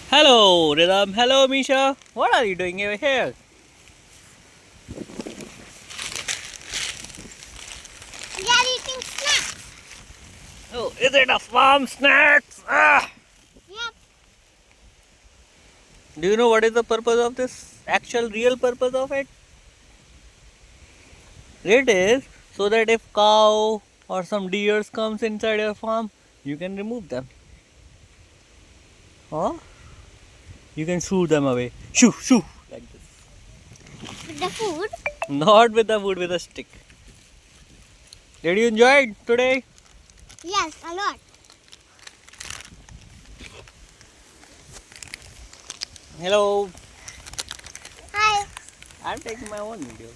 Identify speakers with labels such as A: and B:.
A: Hello, Rhythm. Hello, Misha. What are you doing over here?
B: We are eating snacks.
A: Oh, is it a farm snacks? Ah!
B: Yep.
A: Do you know what is the purpose of this? Actual, real purpose of it? It is so that if cow or some deers comes inside your farm, you can remove them. Or you can shoo them away. Shoo, shoo, like this.
B: With the food.
A: Not with the wood, with a stick. Did you enjoy it today?
B: Yes, a lot.
A: Hello.
B: Hi.
A: I'm taking my own video.